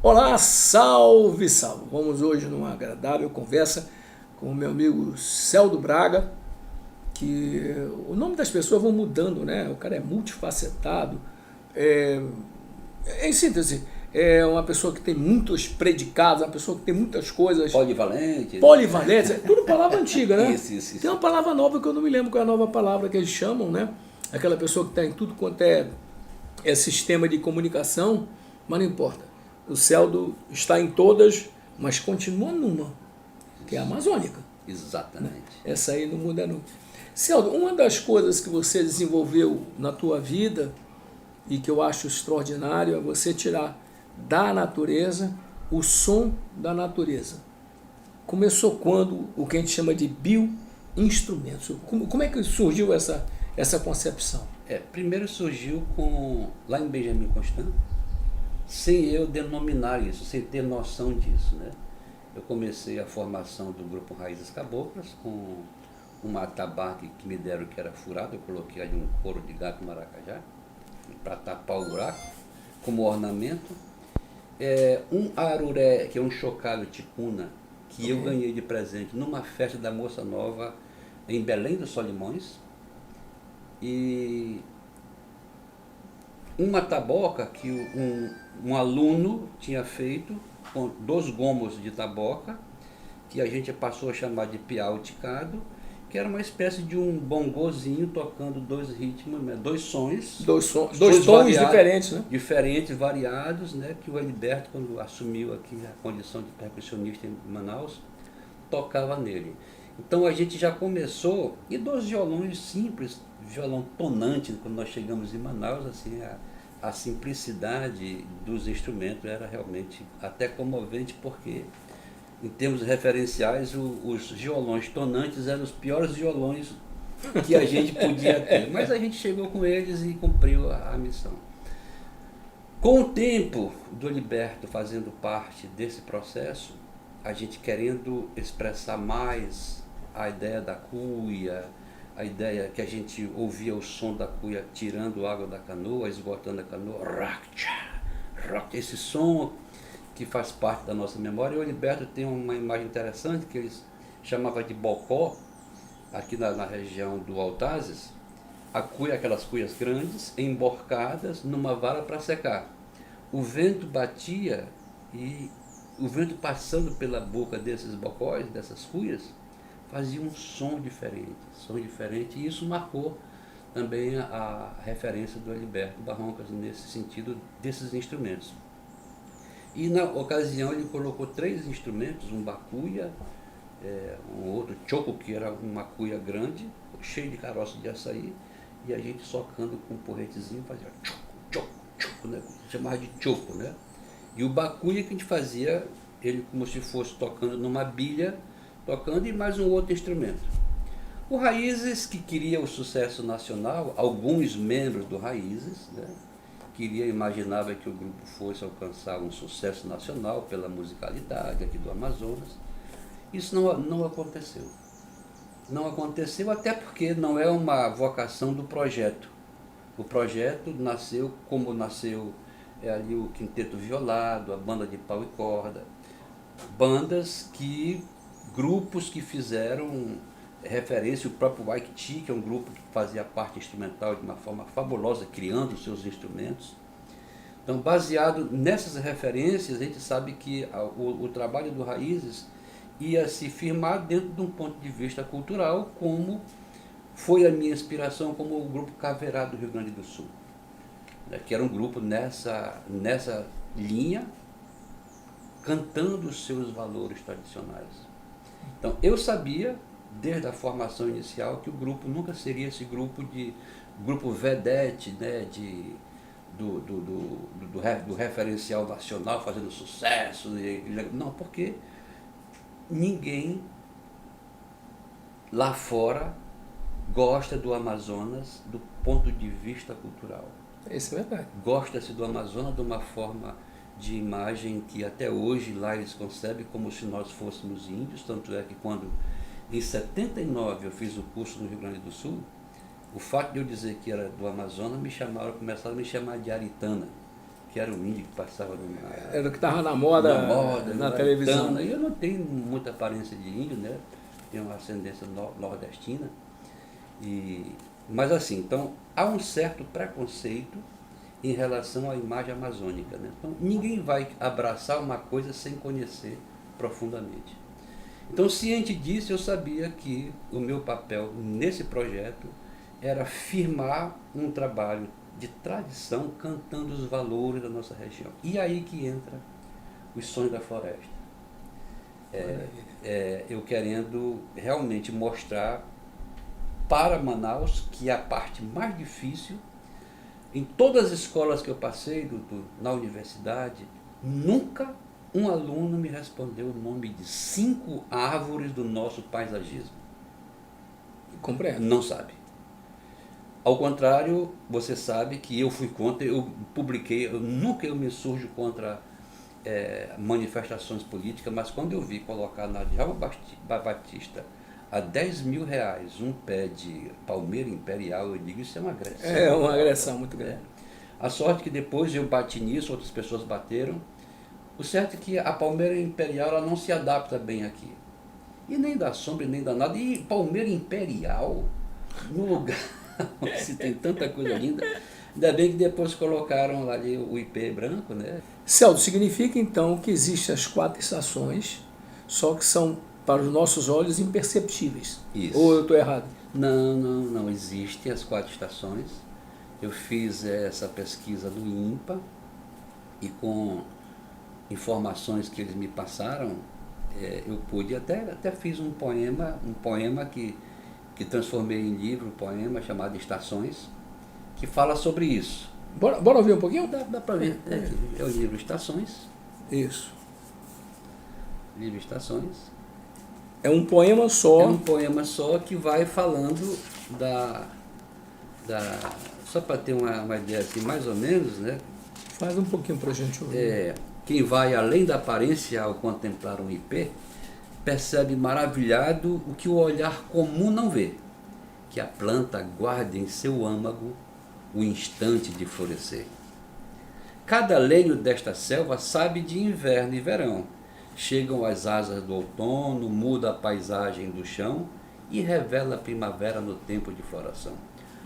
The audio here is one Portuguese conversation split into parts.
Olá, salve, salve! Vamos hoje numa agradável conversa com o meu amigo Celdo Braga, que o nome das pessoas vão mudando, né? O cara é multifacetado, em síntese, é uma pessoa que tem muitos predicados, uma pessoa que tem muitas coisas. Polivalente. Polivalente, é tudo palavra antiga, né? Isso. Tem uma palavra nova que eu não me lembro qual é a nova palavra que eles chamam, né? Aquela pessoa que está em tudo quanto é sistema de comunicação, mas não importa. O Celdo está em todas, mas continua numa, que é a amazônica. Exatamente. Essa aí não muda nunca. Celdo, uma das coisas que você desenvolveu na tua vida e que eu acho extraordinário é você tirar da natureza o som da natureza. Começou quando o que a gente chama de bioinstrumentos. Como é que surgiu essa concepção? Primeiro surgiu lá em Benjamin Constant, sem eu denominar isso, sem ter noção disso, né? Eu comecei a formação do grupo Raízes Caboclas com uma atabaque que me deram que era furada, eu coloquei ali um couro de gato maracajá para tapar o buraco como ornamento. Um aruré, que é um chocalho tipuna, que eu ganhei de presente numa festa da Moça Nova em Belém dos Solimões. E uma taboca que um aluno tinha feito com 2 gomos de taboca, que a gente passou a chamar de piau ticado, que era uma espécie de um bongozinho tocando 2 ritmos, né, 2 sons. Dois tons diferentes, né? Diferentes, variados, né, que o Heriberto, quando assumiu aqui a condição de percussionista em Manaus, tocava nele. Então a gente já começou, e 2 violões simples, violão tonante, quando nós chegamos em Manaus, assim, a simplicidade dos instrumentos era realmente até comovente, porque em termos referenciais os violões tonantes eram os piores violões que a gente podia ter, mas a gente chegou com eles e cumpriu a missão. Com o tempo do Heriberto fazendo parte desse processo, a gente querendo expressar mais a ideia da cuia, a ideia que a gente ouvia o som da cuia tirando água da canoa, esgotando a canoa, esse som que faz parte da nossa memória. E o Heriberto tem uma imagem interessante que eles chamavam de bocó, aqui na região do Altazes, a cuia, aquelas cuias grandes, emborcadas numa vara para secar. O vento batia e o vento passando pela boca desses bocóis, dessas cuias, fazia um som diferente, e isso marcou também a referência do Heriberto Barroncas nesse sentido desses instrumentos. E na ocasião ele colocou 3 instrumentos, um bacuia, um outro choco, que era uma cuia grande, cheio de caroço de açaí, e a gente socando com um porretezinho fazia choco, né? Chamava de choco, né? E o bacuia que a gente fazia, ele como se fosse tocando numa bilha, tocando, e mais um outro instrumento. O Raízes, que queria o sucesso nacional, alguns membros do Raízes, né, imaginava que o grupo fosse alcançar um sucesso nacional pela musicalidade aqui do Amazonas. Isso não aconteceu. Não aconteceu até porque não é uma vocação do projeto. O projeto nasceu como nasceu ali o Quinteto Violado, a banda de pau e corda, grupos que fizeram referência, o próprio Waikiki, que é um grupo que fazia parte instrumental de uma forma fabulosa, criando os seus instrumentos. Então, baseado nessas referências, a gente sabe que o trabalho do Raízes ia se firmar dentro de um ponto de vista cultural, como foi a minha inspiração como o grupo Caverá do Rio Grande do Sul, né, que era um grupo nessa linha, cantando os seus valores tradicionais. Então, eu sabia, desde a formação inicial, que o grupo nunca seria esse grupo vedete, né, do referencial nacional fazendo sucesso. Não, porque ninguém lá fora gosta do Amazonas do ponto de vista cultural. Isso é verdade. Gosta-se do Amazonas de uma forma de imagem que até hoje lá eles concebem como se nós fôssemos índios, tanto é que quando em 79 eu fiz o curso no Rio Grande do Sul, o fato de eu dizer que era do Amazonas começaram a me chamar de aritana, que era o índio que passava Era o que estava na moda, na televisão. Eu não tenho muita aparência de índio, né? Tenho uma ascendência nordestina. Mas assim, então há um certo preconceito em relação à imagem amazônica, né? Então ninguém vai abraçar uma coisa sem conhecer profundamente. Então, ciente disso, eu sabia que o meu papel nesse projeto era firmar um trabalho de tradição, cantando os valores da nossa região. E aí que entra os Sonhos da Floresta. Eu querendo realmente mostrar para Manaus que a parte mais difícil, em todas as escolas que eu passei, na universidade, nunca um aluno me respondeu o nome de 5 árvores do nosso paisagismo. Compreendo. Não sabe. Ao contrário, você sabe que eu fui contra, eu publiquei, nunca eu me surjo contra manifestações políticas, mas quando eu vi colocar na Djalma Batista a R$10.000 um pé de palmeira imperial, eu digo, isso é uma agressão. É uma agressão muito grande. A sorte que depois eu bati nisso, outras pessoas bateram. O certo é que a palmeira imperial ela não se adapta bem aqui. E nem dá sombra, nem dá nada. E palmeira imperial, no lugar onde se tem tanta coisa linda. Ainda bem que depois colocaram lá ali o ipê branco, né? Celso, significa então que existem as 4 estações, só que são, para os nossos olhos, imperceptíveis. Isso. Ou eu estou errado? Não. Existem as 4 estações. Eu fiz essa pesquisa do INPA e com informações que eles me passaram, eu pude, até fiz um poema que transformei em livro, um poema chamado Estações, que fala sobre isso. Bora ouvir um pouquinho? Dá para ver. É o livro Estações. Isso. Livro Estações. É um poema só. É um poema só que vai falando só para ter uma ideia assim, mais ou menos, né? Faz um pouquinho para a gente ouvir. Quem vai além da aparência ao contemplar um ipê, percebe maravilhado o que o olhar comum não vê, que a planta guarda em seu âmago o instante de florescer. Cada lenho desta selva sabe de inverno e verão. Chegam as asas do outono, muda a paisagem do chão e revela a primavera no tempo de floração.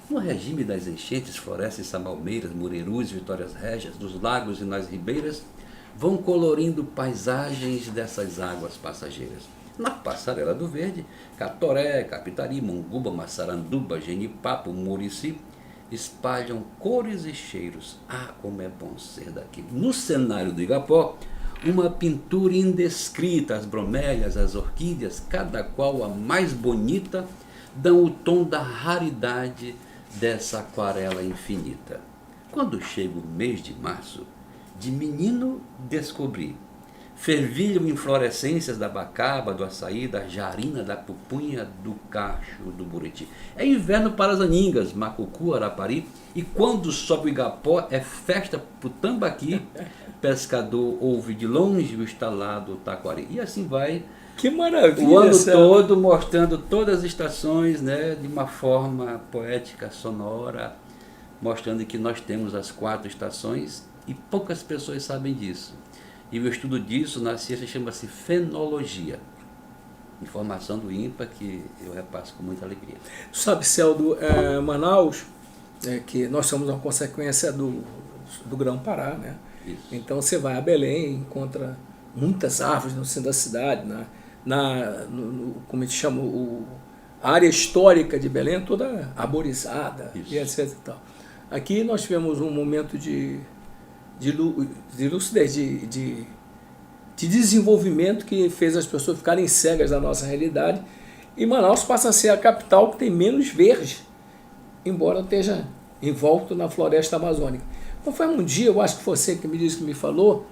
No regime das enchentes, florescem samalmeiras, murerus, vitórias régias, dos lagos e nas ribeiras, vão colorindo paisagens dessas águas passageiras. Na passarela do verde, Catoré, Capitari, Monguba, Massaranduba, Genipapo, Murici, espalham cores e cheiros. Ah, como é bom ser daqui. No cenário do Igapó, uma pintura indescrita, as bromélias, as orquídeas, cada qual a mais bonita, dão o tom da raridade dessa aquarela infinita. Quando chega o mês de março, de menino descobri, fervilham inflorescências da bacaba, do açaí, da jarina, da pupunha, do cacho, do buriti. É inverno para as aningas, macucu, arapari, e quando sobe o Igapó é festa pro tambaqui, pescador ouve de longe o estalado taquari. E assim vai. Que maravilha! O ano todo mostrando todas as estações, né, de uma forma poética, sonora, mostrando que nós temos as 4 estações e poucas pessoas sabem disso. E o estudo disso na ciência chama-se fenologia. Informação do INPA que eu repasso com muita alegria. Sabe, Celdo, Manaus, que nós somos uma consequência do Grão-Pará, né? Isso. Então você vai a Belém, encontra muitas árvores no centro da cidade, como a gente chama, a área histórica de Belém toda arborizada, Isso. e etc. E tal. Aqui nós tivemos um momento de lucidez, de desenvolvimento que fez as pessoas ficarem cegas da nossa realidade, e Manaus passa a ser a capital que tem menos verde, embora esteja envolto na floresta amazônica. Conforme um dia, eu acho que você que me disse, que me falou,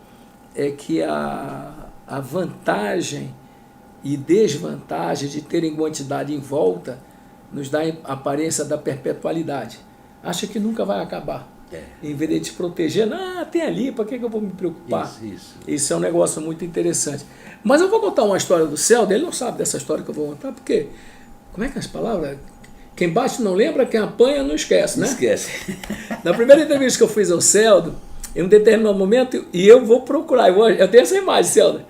é que a vantagem e desvantagem de ter em quantidade em volta nos dá a aparência da perpetualidade. Acha que nunca vai acabar. Em vez de te proteger, tem ali, para que eu vou me preocupar? Isso é um negócio muito interessante. Mas eu vou contar uma história do Celdo, ele não sabe dessa história que eu vou contar, porque, como é que é as palavras? Quem bate não lembra, quem apanha não esquece, né? Esquece. Na primeira entrevista que eu fiz ao Celdo, em um determinado momento, e eu vou procurar, eu tenho essa imagem, Celso.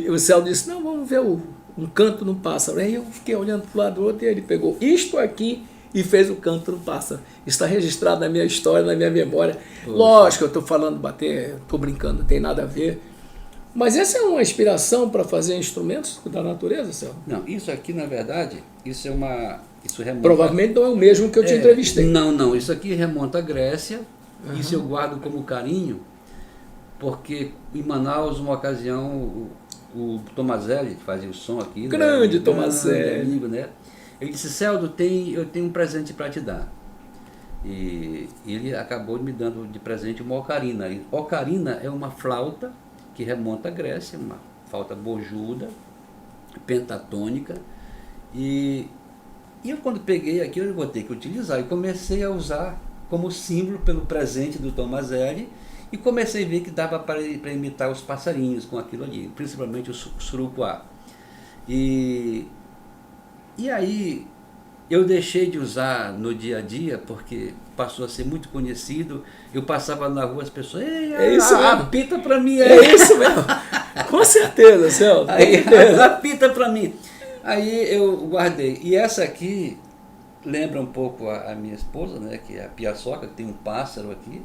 O Celso disse, não, vamos ver um canto no pássaro. Aí eu fiquei olhando para o lado do outro e ele pegou isto aqui e fez o canto no pássaro. Está registrado na minha história, na minha memória. Poxa. Lógico, eu estou falando bater, estou brincando, não tem nada a ver. Mas essa é uma inspiração para fazer instrumentos da natureza, Celso? Não, isso aqui, na verdade, isso remonta... Provavelmente não é o mesmo que eu te entrevistei. Não, isso aqui remonta à Grécia. Isso eu guardo como carinho, porque em Manaus, uma ocasião, o Tomazelli, que fazia o som aqui, grande né? Tomazelli, amigo, né? Ele disse, Celdo, eu tenho um presente para te dar. E ele acabou me dando de presente uma ocarina. E ocarina é uma flauta que remonta à Grécia, uma flauta bojuda, pentatônica. E eu quando peguei aquilo, eu vou ter que utilizar. E comecei a usar como símbolo pelo presente do Tomazelli. E comecei a ver que dava para imitar os passarinhos com aquilo ali, principalmente o surucuá. E aí eu deixei de usar no dia a dia, porque passou a ser muito conhecido. Eu passava na rua, as pessoas, é isso mesmo. Apita para mim. É isso mesmo. Com certeza, Celso. Apita para mim. Aí eu guardei. E essa aqui lembra um pouco a minha esposa, né, que é a Piaçoca, que tem um pássaro aqui.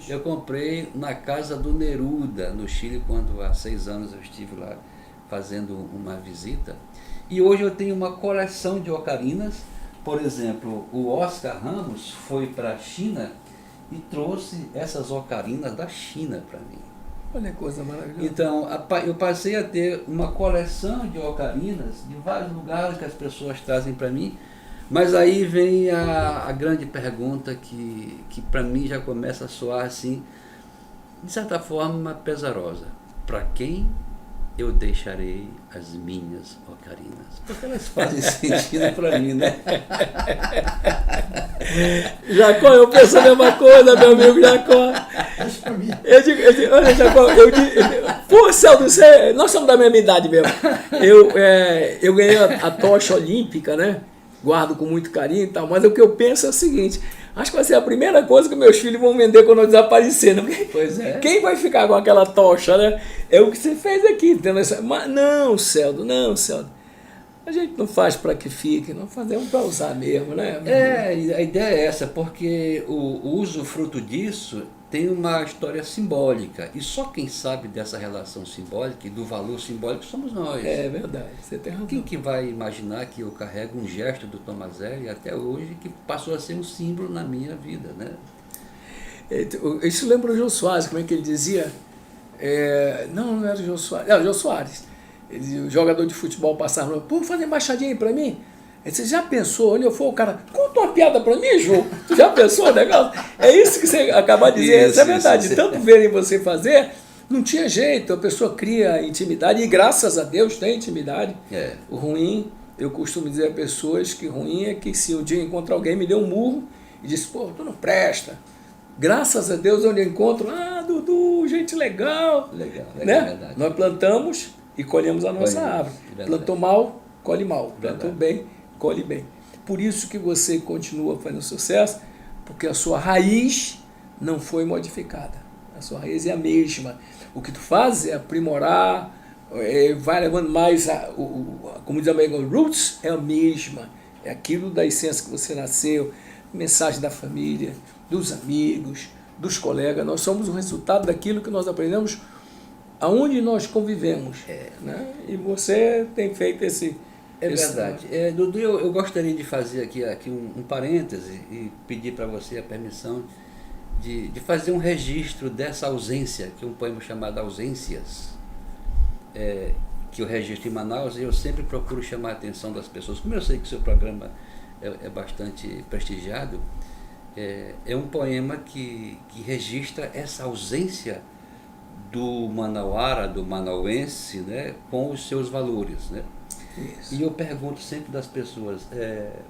Eu comprei na casa do Neruda, no Chile, quando há 6 anos eu estive lá fazendo uma visita. E hoje eu tenho uma coleção de ocarinas. Por exemplo, o Oscar Ramos foi para a China e trouxe essas ocarinas da China para mim. Olha que coisa maravilhosa. Então, eu passei a ter uma coleção de ocarinas de vários lugares que as pessoas trazem para mim. Mas aí vem a grande pergunta que para mim já começa a soar assim, de certa forma pesarosa. Para quem eu deixarei as minhas ocarinas? Porque elas fazem sentido para mim, né? Jacó, eu penso a mesma coisa, meu amigo Jacó. Eu digo, olha, Jacó, pô, Celso, nós somos da mesma idade mesmo. Eu ganhei a tocha olímpica, né? Guardo com muito carinho e tal, mas o que eu penso é o seguinte, acho que vai ser a primeira coisa que meus filhos vão vender quando eu desaparecer, né? Pois é. Quem vai ficar com aquela tocha, né? É o que você fez aqui, entendeu? Mas não, Celso, a gente não faz para que fique, não fazemos para usar mesmo, né? A ideia é essa, porque o usufruto disso tem uma história simbólica, e só quem sabe dessa relação simbólica e do valor simbólico somos nós. É verdade, você tem razão. Quem que vai imaginar que eu carrego um gesto do Tomazelli até hoje que passou a ser um símbolo na minha vida, né? Isso lembra o Jô Soares, como é que ele dizia? Não era o Jô Soares, o Jô Soares. O jogador de futebol passava, pô, faz embaixadinha aí pra mim. Você já pensou, onde eu for, o cara, conta uma piada pra mim, João? Tu já pensou o negócio? É isso que você acaba de dizer, isso é verdade. Isso. Tanto verem você fazer, não tinha jeito, a pessoa cria intimidade, e graças a Deus tem intimidade. O ruim, eu costumo dizer a pessoas que ruim é que se um dia eu encontro alguém, me deu um murro e disse, pô, tu não presta. Graças a Deus, onde eu encontro, Dudu, gente legal. Legal, né? É verdade. Nós plantamos e colhemos a nossa árvore. Plantou mal, colhe mal. Plantou bem, colhe bem. Por isso que você continua fazendo sucesso, porque a sua raiz não foi modificada. A sua raiz é a mesma. O que tu faz é aprimorar, vai levando mais, como diz a americana, roots é a mesma. É aquilo da essência que você nasceu, mensagem da família, dos amigos, dos colegas. Nós somos o resultado daquilo que nós aprendemos aonde nós convivemos. Né? E você tem feito esse... É verdade. Dudu, eu gostaria de fazer aqui um parêntese e pedir para você a permissão de fazer um registro dessa ausência, que é um poema chamado Ausências, que eu registro em Manaus, e eu sempre procuro chamar a atenção das pessoas. Como eu sei que o seu programa é bastante prestigiado, é um poema que registra essa ausência do manauara, do manauense, né, com os seus valores, né? Isso. E eu pergunto sempre das pessoas,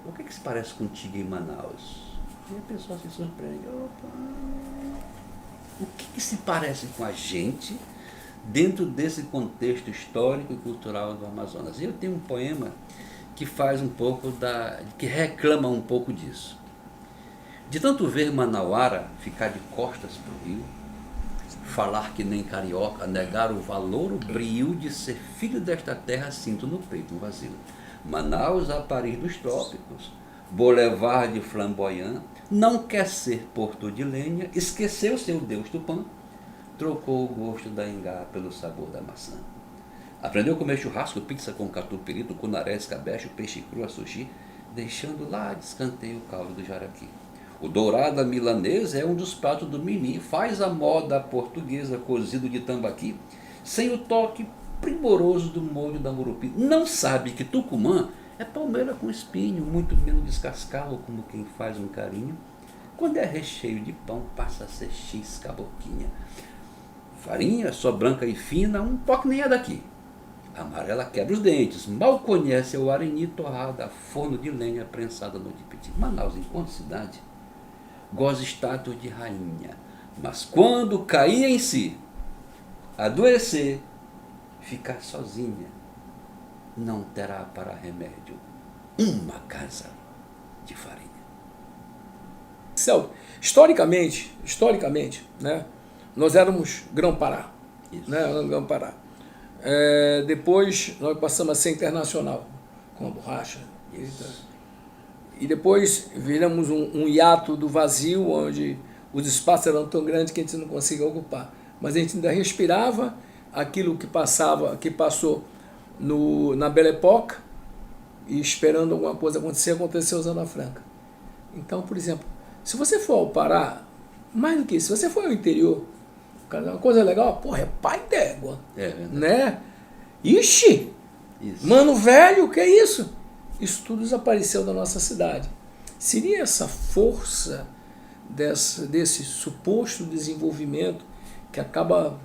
o que se parece contigo em Manaus? E a pessoa se surpreende, o que se parece com a gente dentro desse contexto histórico e cultural do Amazonas? E eu tenho um poema que faz um pouco que reclama um pouco disso. De tanto ver Manauara ficar de costas para o rio, falar que nem carioca, negar o valor, o brio de ser filho desta terra, sinto no peito um vazio. Manaus, a Paris dos trópicos, Boulevard de Flamboyant, não quer ser Porto de Lenha, esqueceu seu Deus Tupã, trocou o gosto da ingá pelo sabor da maçã. Aprendeu a comer churrasco, pizza com catupiry, tucunaré, escabeche, peixe cru, a sushi, deixando lá de escanteio o caldo do jaraqui. O dourado milanesa é um dos pratos do Mimi, faz a moda portuguesa cozido de tambaqui, sem o toque primoroso do molho da Murupi. Não sabe que Tucumã é palmeira com espinho, muito menos descascá-lo como quem faz um carinho. Quando é recheio de pão, passa a ser X caboquinha. Farinha, só branca e fina, um toque nem é daqui. Amarela quebra os dentes, mal conhece o areni torrada, forno de lenha prensada no tipiti. Manaus, enquanto cidade, goza status de rainha, mas quando cair em si, adoecer, ficar sozinha, não terá para remédio uma casa de farinha. Celso, historicamente, né, nós éramos Grão-Pará. Né, Grão-Pará. Depois nós passamos a ser internacional, com a borracha. E depois viramos um hiato do vazio, onde os espaços eram tão grandes que a gente não conseguia ocupar. Mas a gente ainda respirava aquilo que passou na Belle Époque, e esperando alguma coisa acontecer, aconteceu Zona Franca. Então, por exemplo, se você for ao Pará, mais do que isso, se você for ao interior, uma coisa legal, porra, é pai d'égua. Né? Ixi! Isso. Mano velho, que é isso? Isso tudo desapareceu da nossa cidade. Seria essa força desse suposto desenvolvimento que acaba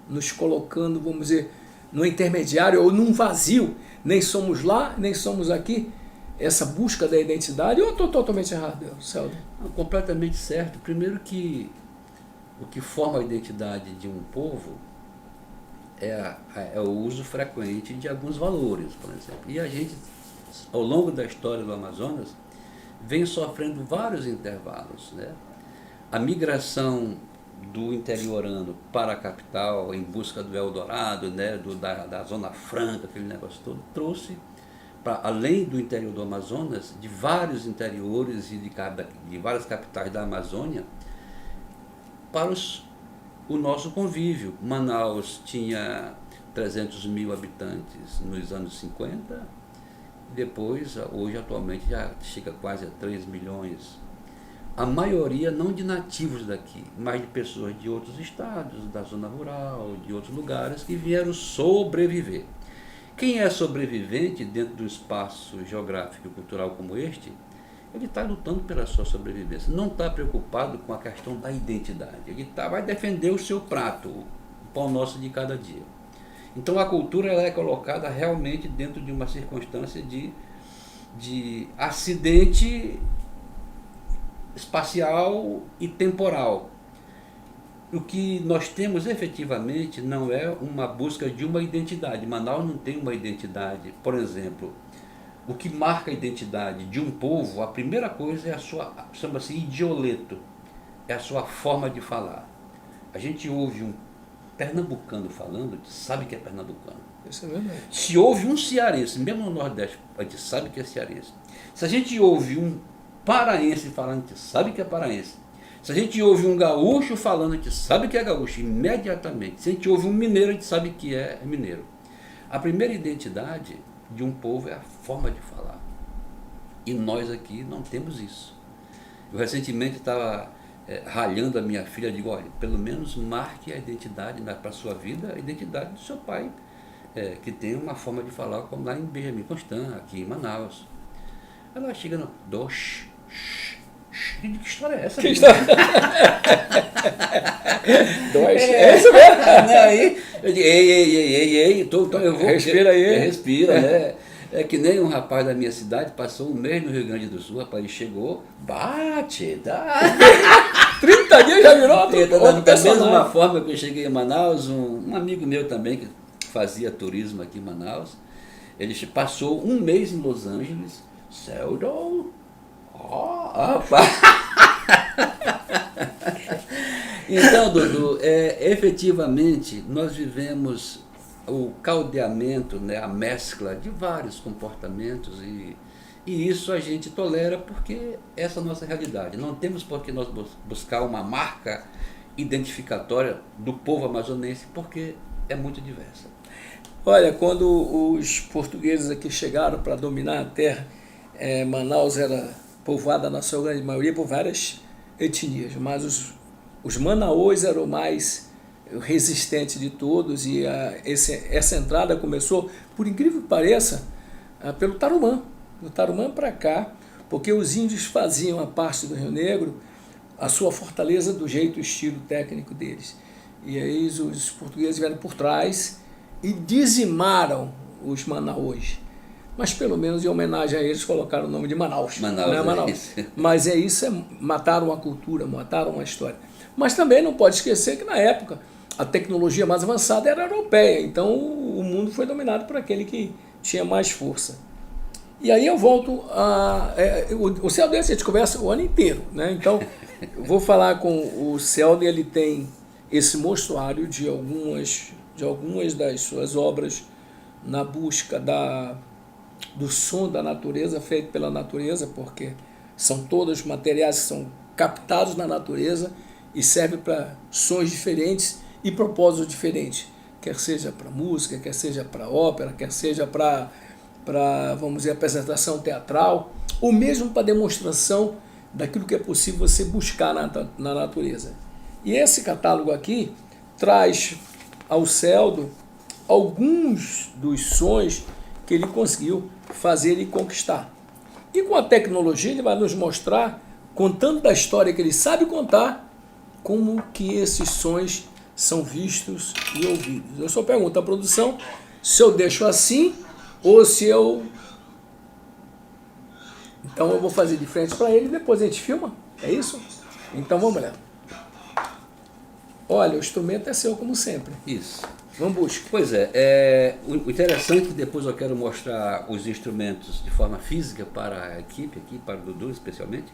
nos colocando, vamos dizer, no intermediário ou num vazio, nem somos lá, nem somos aqui, essa busca da identidade, ou eu estou totalmente errado, Celso? Completamente certo. Primeiro que o que forma a identidade de um povo é o uso frequente de alguns valores, por exemplo. E a gente, ao longo da história do Amazonas, vem sofrendo vários intervalos, né? A migração do interiorano para a capital, em busca do Eldorado, né? da Zona Franca, aquele negócio todo, trouxe, além do interior do Amazonas, de vários interiores e de várias capitais da Amazônia, para o nosso convívio. Manaus tinha 300 mil habitantes nos anos 50, depois, hoje atualmente, já chega quase a 3 milhões. A maioria não de nativos daqui, mas de pessoas de outros estados, da zona rural, de outros lugares, que vieram sobreviver. Quem é sobrevivente dentro de um espaço geográfico e cultural como este, ele está lutando pela sua sobrevivência, não está preocupado com a questão da identidade, ele vai defender o seu prato, o pão nosso de cada dia. Então a cultura ela é colocada realmente dentro de uma circunstância de acidente espacial e temporal. O que nós temos efetivamente não é uma busca de uma identidade. Manaus não tem uma identidade. Por exemplo, o que marca a identidade de um povo, a primeira coisa é a sua, chama-se idioleto, é a sua forma de falar. A gente ouve um pernambucano falando, a gente sabe que é pernambucano. Isso é verdade. Se ouve um cearense, mesmo no Nordeste, a gente sabe que é cearense. Se a gente ouve um paraense falando, a gente sabe que é paraense. Se a gente ouve um gaúcho falando, a gente sabe que é gaúcho, imediatamente. Se a gente ouve um mineiro, a gente sabe que é mineiro. A primeira identidade de um povo é a forma de falar. E nós aqui não temos isso. Eu recentemente estava ralhando a minha filha, digo, olha, pelo menos marque a identidade para a sua vida, a identidade do seu pai, que tem uma forma de falar como lá em Benjamin Constant, aqui em Manaus. Ela chega no dosh, que história é essa? Que história? É isso mesmo? Aí eu digo, ei, então eu vou... Respira aí. Respira, né? É que nem um rapaz da minha cidade, passou um mês no Rio Grande do Sul, rapaz, ele chegou, bate, dá. 30 dias já virou outro Da mesma forma que eu cheguei em Manaus, um amigo meu também, que fazia turismo aqui em Manaus, ele passou um mês em Los Angeles, Seldon, rapaz. Então, Dudu, efetivamente, nós vivemos o caldeamento, né, a mescla de vários comportamentos e isso a gente tolera porque essa é a nossa realidade. Não temos por que nós buscar uma marca identificatória do povo amazonense porque é muito diversa. Olha, quando os portugueses aqui chegaram para dominar a terra, Manaus era povoada na sua grande maioria por várias etnias, mas os Manaus eram o mais resistente de todos e essa entrada começou, por incrível que pareça, pelo Tarumã. Do Tarumã para cá, porque os índios faziam a parte do Rio Negro a sua fortaleza do jeito e estilo técnico deles. E aí os portugueses vieram por trás e dizimaram os Manaus. Mas pelo menos em homenagem a eles colocaram o nome de Manaus. Manaus. Mas mataram a cultura, mataram a história. Mas também não pode esquecer que na época a tecnologia mais avançada era europeia, então o mundo foi dominado por aquele que tinha mais força. E aí eu volto o Celden, a gente conversa o ano inteiro, né? Então eu vou falar com o Celden, ele tem esse mostruário de algumas das suas obras na busca do som da natureza, feito pela natureza, porque são todos materiais que são captados na natureza e servem para sons diferentes e propósitos diferentes, quer seja para música, quer seja para ópera, quer seja para, vamos dizer, apresentação teatral, ou mesmo para demonstração daquilo que é possível você buscar na natureza. E esse catálogo aqui traz ao Celdo alguns dos sons que ele conseguiu fazer e conquistar. E com a tecnologia ele vai nos mostrar, contando da história que ele sabe contar, como que esses sons são vistos e ouvidos. Eu só pergunto à produção se eu deixo assim ou se eu... Então eu vou fazer de frente para ele e depois a gente filma, é isso? Então vamos lá. Olha, o instrumento é seu como sempre. Isso. Vamos buscar. Pois é, o interessante, depois eu quero mostrar os instrumentos de forma física para a equipe aqui, para o Dudu especialmente,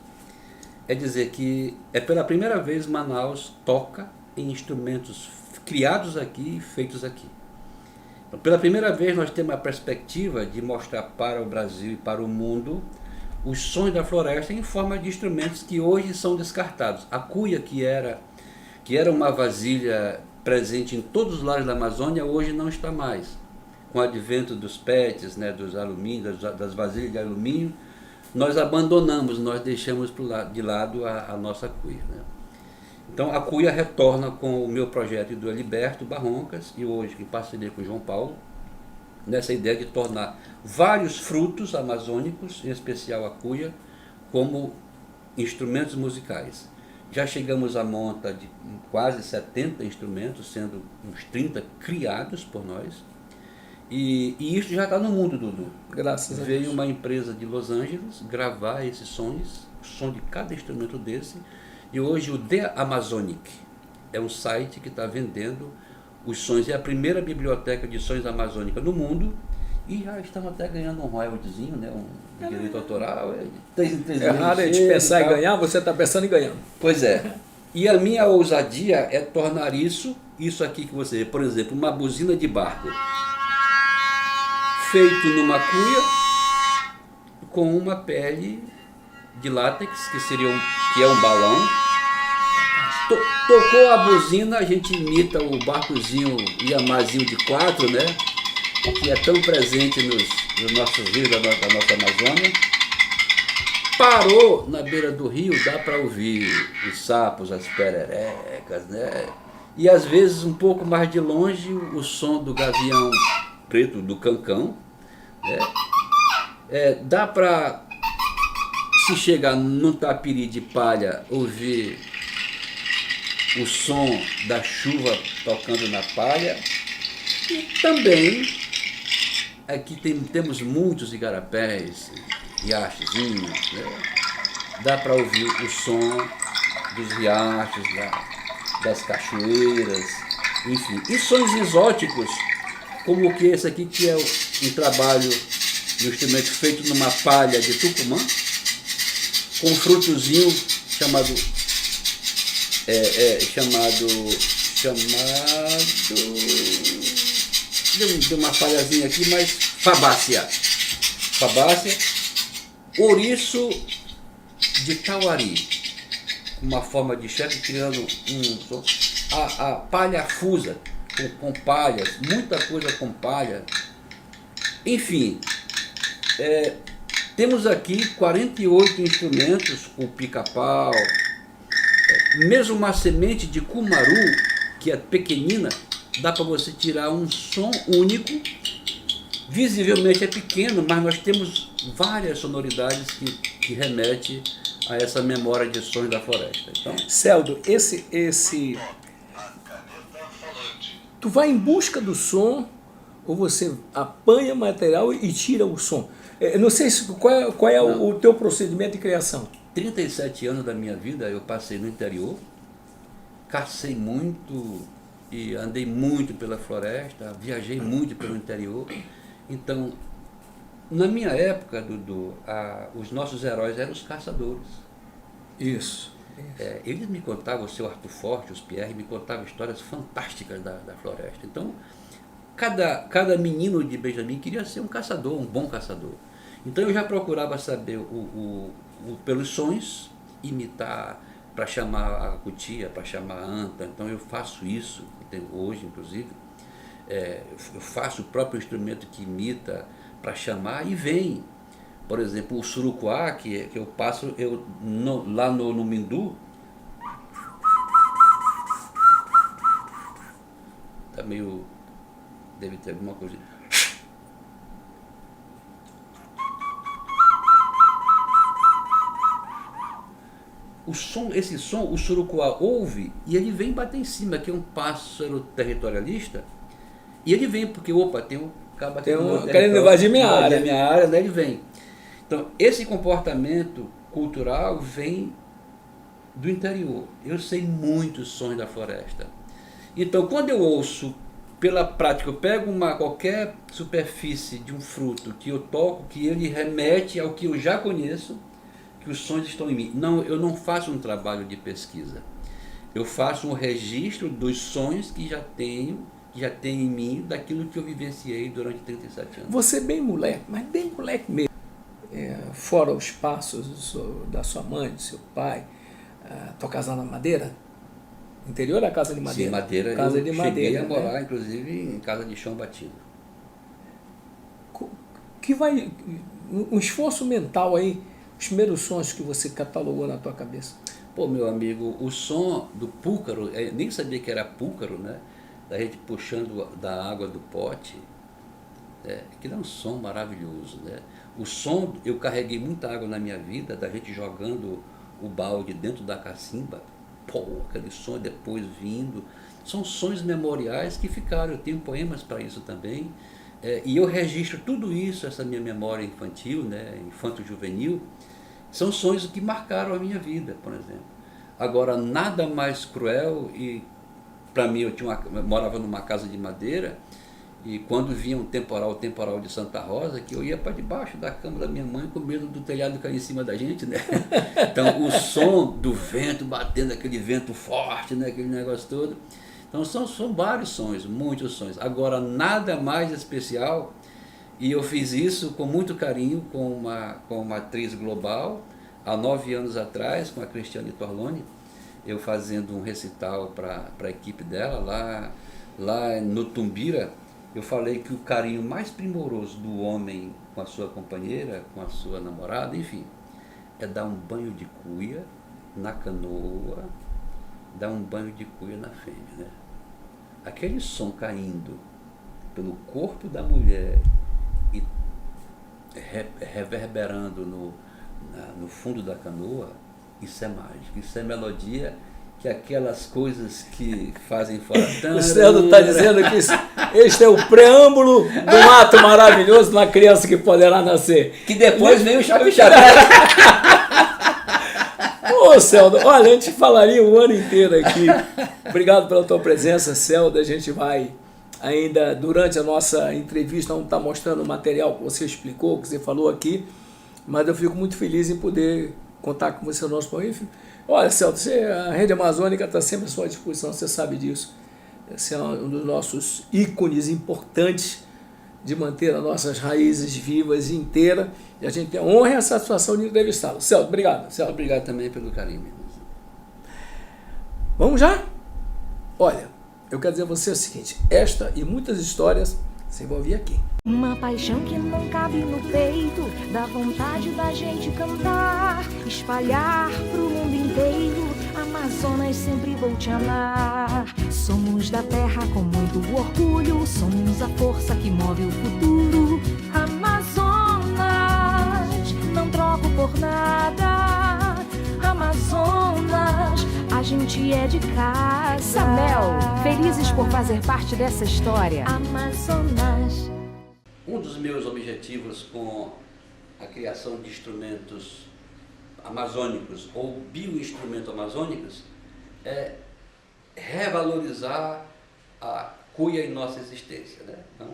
é dizer que pela primeira vez Manaus toca em instrumentos criados aqui e feitos aqui. Então, pela primeira vez nós temos a perspectiva de mostrar para o Brasil e para o mundo os sons da floresta em forma de instrumentos que hoje são descartados. A cuia, que era uma vasilha presente em todos os lares da Amazônia, hoje não está mais. Com o advento dos PETs, né, dos alumínio, das vasilhas de alumínio, nós abandonamos, nós deixamos de lado a nossa cuia, né? Então a cuia retorna com o meu projeto do Heliberto Barroncas, e hoje em parceria com o João Paulo, nessa ideia de tornar vários frutos amazônicos, em especial a cuia, como instrumentos musicais. Já chegamos à monta de quase 70 instrumentos, sendo uns 30 criados por nós. E isso já está no mundo, Dudu. Graças a Deus. Veio uma empresa de Los Angeles gravar esses sons, o som de cada instrumento desse. E hoje o The Amazonic é um site que está vendendo os sons. É a primeira biblioteca de sons amazônicas no mundo. E já estamos até ganhando um royaltyzinho, né? Um direito autoral. É raro a gente pensar em ganhar, você está pensando em ganhar. Pois é. E a minha ousadia é tornar isso aqui que você vê, por exemplo, uma buzina de barco, feito numa cuia, com uma pele de látex, que é um balão. Tocou a buzina, a gente imita o barcozinho Iamazinho de 4, né? Que é tão presente nos nossos rios da nossa Amazônia. Parou na beira do rio, dá para ouvir os sapos, as pererecas, né? E às vezes um pouco mais de longe o som do gavião preto, do cancão, né? Dá para, se chegar num tapiri de palha, ouvir o som da chuva tocando na palha. E também aqui temos muitos igarapés, riachozinhos, né? Dá para ouvir o som dos riachos, das cachoeiras, enfim. E sons exóticos, como que esse aqui, que é um trabalho de um instrumento feito numa palha de Tucumã, com um frutozinho chamado Deu uma falhazinha aqui, mas fabácea. Fabácea, ouriço de Tauari, uma forma de chefe criando a palhafusa, com palhas, muita coisa com palha. Enfim, temos aqui 48 instrumentos com pica-pau, mesmo uma semente de cumaru, que é pequenina, dá para você tirar um som único. Visivelmente é pequeno, mas nós temos várias sonoridades que remetem a essa memória de sons da floresta. Então, Celdo, tu vai em busca do som ou você apanha material e tira o som? Não sei qual é o teu procedimento de criação. 37 anos da minha vida eu passei no interior, cacei muito e andei muito pela floresta, viajei muito pelo interior. Então, na minha época, Dudu, os nossos heróis eram os caçadores. Isso. Eles me contavam, o seu Arthur Forte, os Pierre, me contavam histórias fantásticas da floresta. Então, cada menino de Benjamin queria ser um caçador, um bom caçador. Então eu já procurava saber pelos sons, imitar, para chamar a cutia, para chamar a anta. Então eu faço isso, hoje inclusive. Eu faço o próprio instrumento que imita para chamar e vem. Por exemplo, o surucuá, que eu passo lá no Mindu, tá meio... deve ter alguma coisa. Esse som, o surucuá ouve e ele vem bater em cima, que é um pássaro territorialista, e ele vem porque, tem um cabo aqui querendo invadir minha área. Minha área, né, ele vem. Então, esse comportamento cultural vem do interior. Eu sei muitos sons da floresta. Então, quando eu ouço, pela prática, eu pego qualquer superfície de um fruto que eu toco, que ele remete ao que eu já conheço, que os sons estão em mim. Não, eu não faço um trabalho de pesquisa. Eu faço um registro dos sons que já tenho em mim, daquilo que eu vivenciei durante 37 anos. Você bem moleque, mas bem moleque mesmo. Fora os passos da sua mãe, do seu pai, tua casa na madeira? Interior da casa de madeira? Sim, madeira. Casa de madeira. Cheguei a morar, inclusive, em casa de chão batido. Que vai... Um esforço mental aí, os primeiros sons que você catalogou na tua cabeça. Pô, meu amigo, o som do púcaro, nem sabia que era púcaro, né? Da gente puxando da água do pote, aquilo é um som maravilhoso, né? O som, eu carreguei muita água na minha vida, da gente jogando o balde dentro da cacimba, aquele som depois vindo, são sons memoriais que ficaram, eu tenho poemas para isso também, e eu registro tudo isso, essa minha memória infantil, né, infanto-juvenil, são sons que marcaram a minha vida, por exemplo. Agora, nada mais cruel, e para mim eu morava numa casa de madeira, e quando vinha o temporal de Santa Rosa, que eu ia para debaixo da cama da minha mãe com medo do telhado cair em cima da gente, né? Então o som do vento batendo, aquele vento forte, né? Aquele negócio todo. Então são vários sons, muitos sons. Agora nada mais especial, e eu fiz isso com muito carinho com uma atriz global, há 9 anos atrás, com a Cristiane Torloni, eu fazendo um recital para a equipe dela, lá no Tumbira. Eu falei que o carinho mais primoroso do homem com a sua companheira, com a sua namorada, enfim, é dar um banho de cuia na canoa, dar um banho de cuia na fêmea, né? Aquele som caindo pelo corpo da mulher e reverberando no fundo da canoa, isso é mágico, isso é melodia, que aquelas coisas que fazem fora... O Celdo está dizendo que este é o preâmbulo de um ato maravilhoso de uma criança que poderá nascer. Que depois vem o chave-chave. Ô, Celdo, olha, a gente falaria o ano inteiro aqui. Obrigado pela tua presença, Celdo. A gente vai ainda, durante a nossa entrevista, não está mostrando o material que você explicou, que você falou aqui, mas eu fico muito feliz em poder contar com você no nosso programa. Olha, Celso, a Rede Amazônica está sempre à sua disposição, você sabe disso. Esse é um dos nossos ícones importantes de manter as nossas raízes vivas e inteiras. E a gente tem a honra e a satisfação de entrevistá-lo. Celso, obrigado. Celso. Obrigado também pelo carinho. Vamos já? Olha, eu quero dizer a você o seguinte, esta e muitas histórias você vai ouvir aqui. Uma paixão que não cabe no peito, dá vontade da gente cantar, espalhar pro mundo inteiro, Amazonas sempre vou te amar. Somos da terra com muito orgulho, somos a força que move o futuro. Amazonas, não troco por nada, Amazonas, a gente é de casa. Samel, felizes por fazer parte dessa história. Amazonas. Um dos meus objetivos com a criação de instrumentos amazônicos ou bioinstrumentos amazônicos é revalorizar a cuia em nossa existência, né? Então,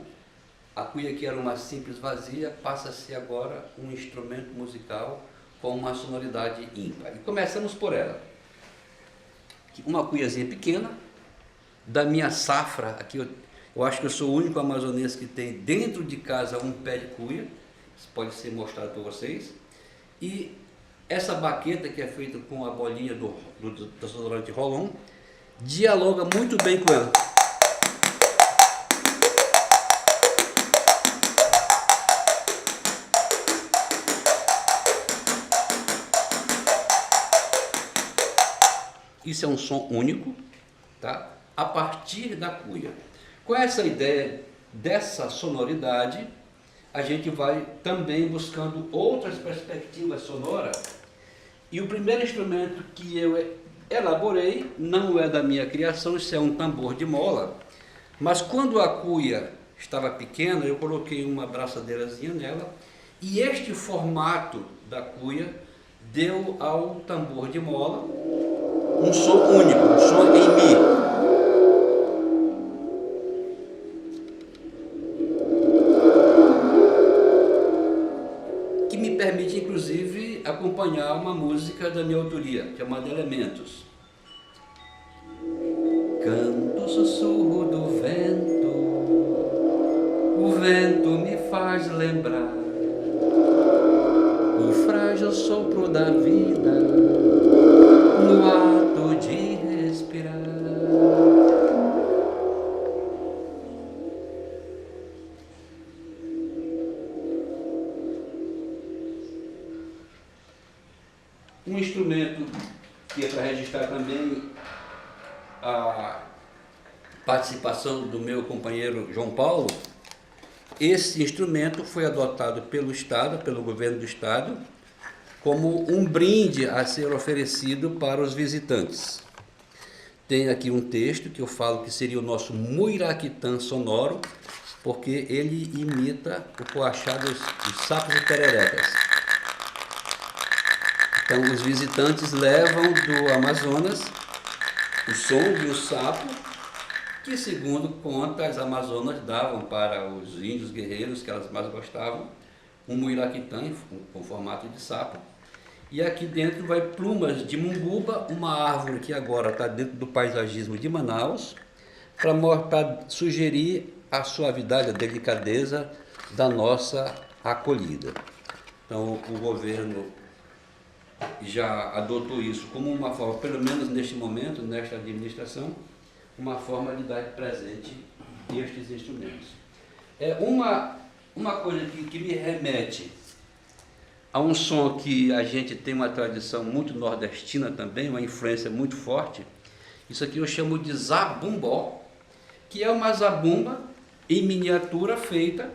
a cuia, que era uma simples vasilha, passa a ser agora um instrumento musical com uma sonoridade ímpar. E começamos por ela. Uma cuiazinha pequena, da minha safra, aqui eu acho que eu sou o único amazonense que tem dentro de casa um pé de cuia, isso pode ser mostrado para vocês. E essa baqueta, que é feita com a bolinha do desodorante Rolon, dialoga muito bem com ela. Isso é um som único, tá? A partir da cuia. Com essa ideia dessa sonoridade, a gente vai também buscando outras perspectivas sonoras. E o primeiro instrumento que eu elaborei não é da minha criação, isso é um tambor de mola. Mas quando a cuia estava pequena, eu coloquei uma braçadeirazinha nela, e este formato da cuia deu ao tambor de mola um som único, um som em Mi. Que me permite, inclusive, acompanhar uma música da minha autoria, chamada Elementos. Canto o sussurro do vento, o vento me faz lembrar o frágil sopro da vida no ato de respirar. Um instrumento que é para registrar também a participação do meu companheiro João Paulo. Esse instrumento foi adotado pelo Estado, pelo governo do Estado, como um brinde a ser oferecido para os visitantes. Tem aqui um texto que eu falo que seria o nosso muiraquitã sonoro, porque ele imita o coachá dos sapos e pererecas. Então, os visitantes levam do Amazonas o som do sapo, que, segundo conta, as Amazonas davam para os índios guerreiros que elas mais gostavam, um muiraquitã com formato de sapo. E aqui dentro vai plumas de munguba, uma árvore que agora está dentro do paisagismo de Manaus, para sugerir a suavidade, a delicadeza da nossa acolhida. Então, o governo já adotou isso como uma forma, pelo menos neste momento, nesta administração, uma forma de dar presente estes instrumentos. É uma coisa que me remete a um som que a gente tem uma tradição muito nordestina também, uma influência muito forte. Isso aqui eu chamo de zabumbó, que é uma zabumba em miniatura feita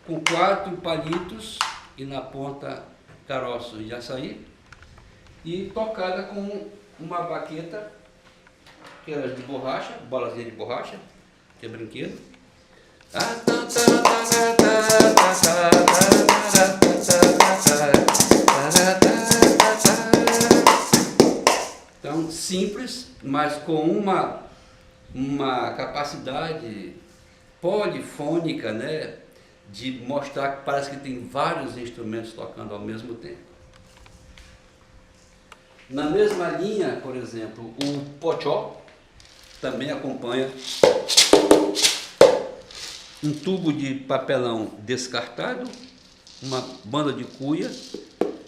com 4 palitos e na ponta caroços de açaí, e tocada com uma baqueta, que era de borracha, bolazinha de borracha, que é brinquedo. Então, simples, mas com uma capacidade polifônica, né, de mostrar que parece que tem vários instrumentos tocando ao mesmo tempo. Na mesma linha, por exemplo, o pochó também acompanha um tubo de papelão descartado, uma banda de cuia,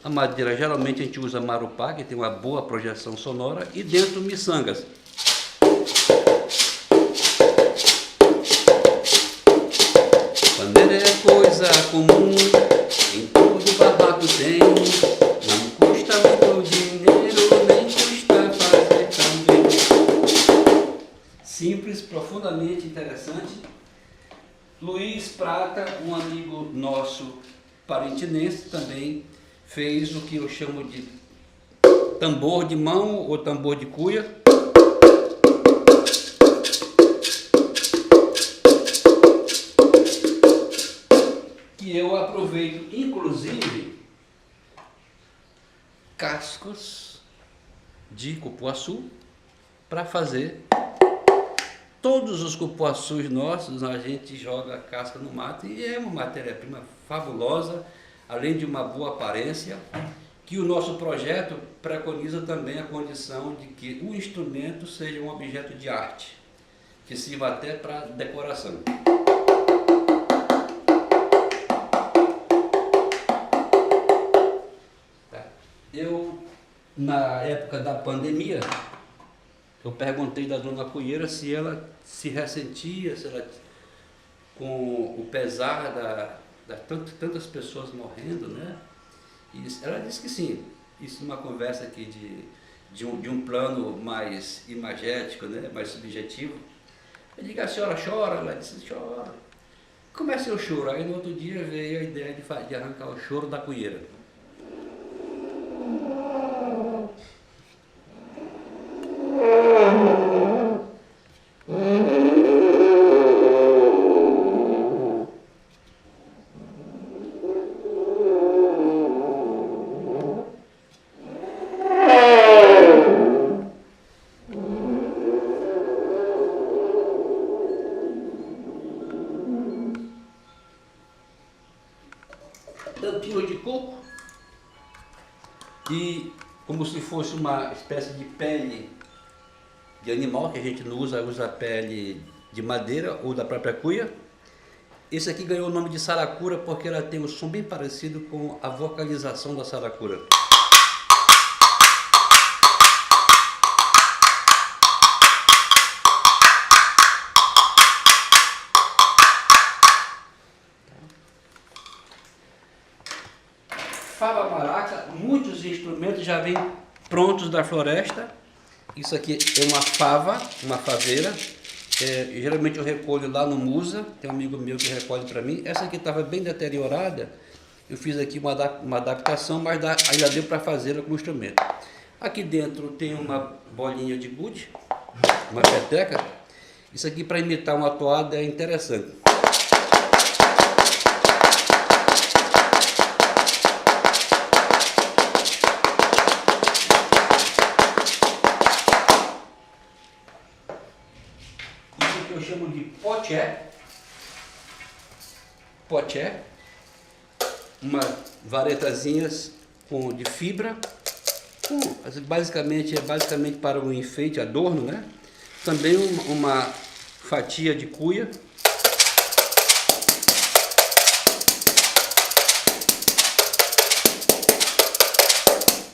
a madeira geralmente a gente usa marupá, que tem uma boa projeção sonora, e dentro miçangas. Pandeiro é coisa comum, em todo barraco tem, não custa muito dinheiro, nem custa fazer também. Simples, profundamente interessante. Luiz Prata, um amigo nosso parentinense, também fez o que eu chamo de tambor de mão ou tambor de cuia. Que eu aproveito, inclusive, cascos de cupuaçu para fazer. Todos os cupuaçus nossos, a gente joga a casca no mato e é uma matéria-prima fabulosa, além de uma boa aparência, que o nosso projeto preconiza também a condição de que o instrumento seja um objeto de arte, que sirva até para decoração. Eu, na época da pandemia, eu perguntei da dona Cuieira se ela se ressentia, se ela, com o pesar tantas pessoas morrendo, né? E ela disse que sim. Isso numa conversa aqui de um plano mais imagético, né? Mais subjetivo. Eu digo, a senhora chora? Ela disse, chora. Comecei o choro, aí no outro dia veio a ideia de arrancar o choro da cuieira. Tampinho de coco e como se fosse uma espécie de pele de animal, que a gente não usa pele de madeira ou da própria cuia. Esse aqui ganhou o nome de saracura porque ela tem um som bem parecido com a vocalização da saracura. Fava maraca, muitos instrumentos já vêm prontos da floresta. Isso aqui é uma fava, uma faveira. Geralmente eu recolho lá no Musa, tem um amigo meu que recolhe para mim. Essa aqui estava bem deteriorada, eu fiz aqui uma adaptação, mas ainda deu para fazê-la com o instrumento. Aqui dentro tem uma bolinha de gude, uma peteca. Isso aqui para imitar uma toada é interessante. Eu chamo de poché, uma varetazinhas de fibra, basicamente para o enfeite, adorno, né? Também uma fatia de cuia,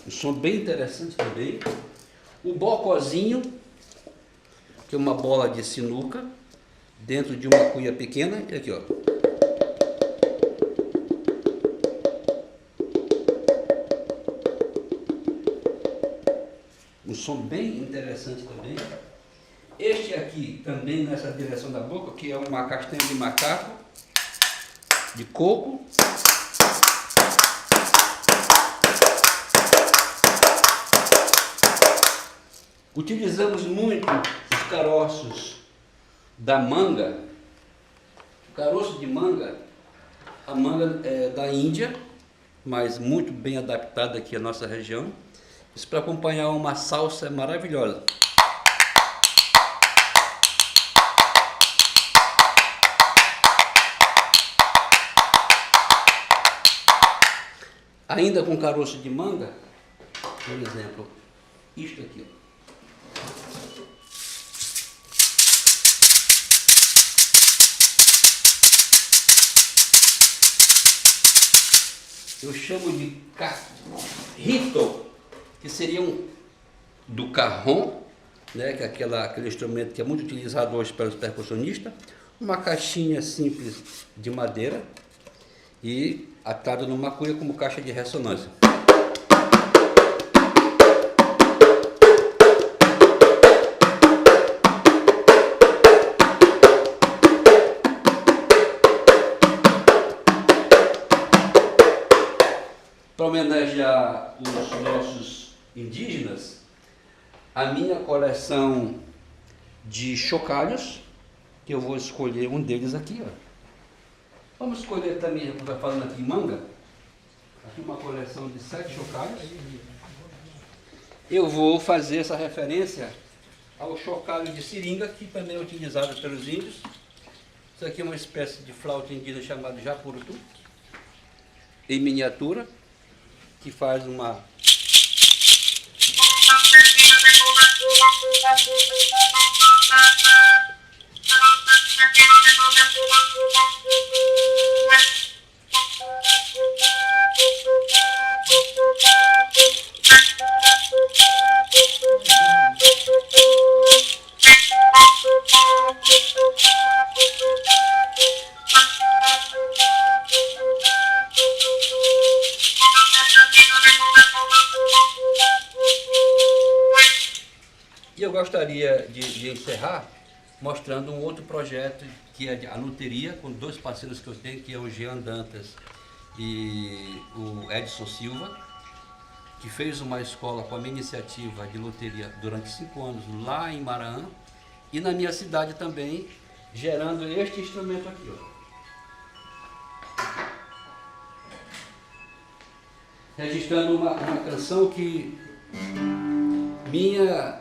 um som bem interessante também, o bocozinho, que é uma bola de sinuca dentro de uma cuia pequena, e aqui ó. Um som bem interessante também. Este aqui também nessa direção da boca, que é uma castanha de macaco, de coco. Utilizamos muito os caroços da manga. O caroço de manga, a manga é da Índia, mas muito bem adaptada aqui à nossa região. Isso para acompanhar uma salsa maravilhosa. Ainda com caroço de manga, por exemplo, isto aqui, ó. Eu chamo de carrito, que seria do carrom, né, que é aquele instrumento que é muito utilizado hoje pelos percussionistas, uma caixinha simples de madeira e atada numa cuia como caixa de ressonância. Para homenagear os nossos indígenas, a minha coleção de chocalhos, que eu vou escolher um deles aqui, ó. Vamos escolher também, vai falando aqui, manga. Aqui uma coleção de 7 chocalhos. Eu vou fazer essa referência ao chocalho de seringa, que também é utilizado pelos índios. Isso aqui é uma espécie de flauta indígena chamada japurutu, em miniatura, que faz uma... E eu gostaria de encerrar mostrando um outro projeto, que é a luteria, com 2 parceiros que eu tenho, que é o Jean Dantas e o Edson Silva, que fez uma escola com a minha iniciativa de luteria durante 5 anos lá em Maraã, e na minha cidade também, gerando este instrumento aqui, ó. Registrando uma canção que minha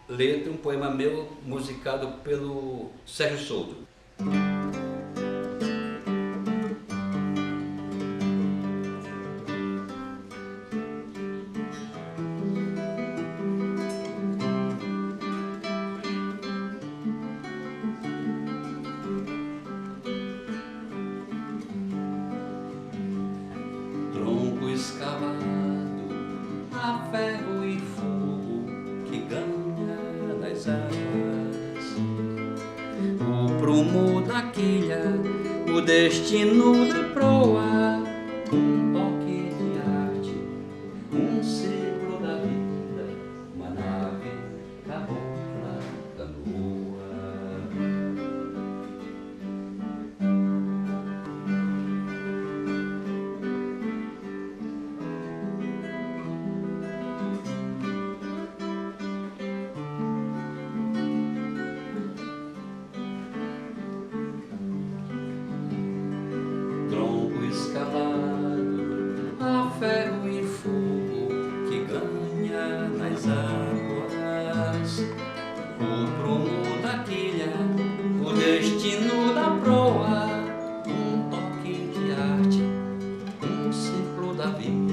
letra, um poema meu musicado pelo Sérgio Souto. Tronco escavado a ferro e fogo que ganha nas águas, o prumo da quilha, o destino da proa, um toque de arte, um ciclo da vida, uma nave cabocla, canoa. Tronco escavado a ferro e fogo que ganha nas águas, o prumo da quilha, o destino da proa, um toque de arte, um ciclo da vida.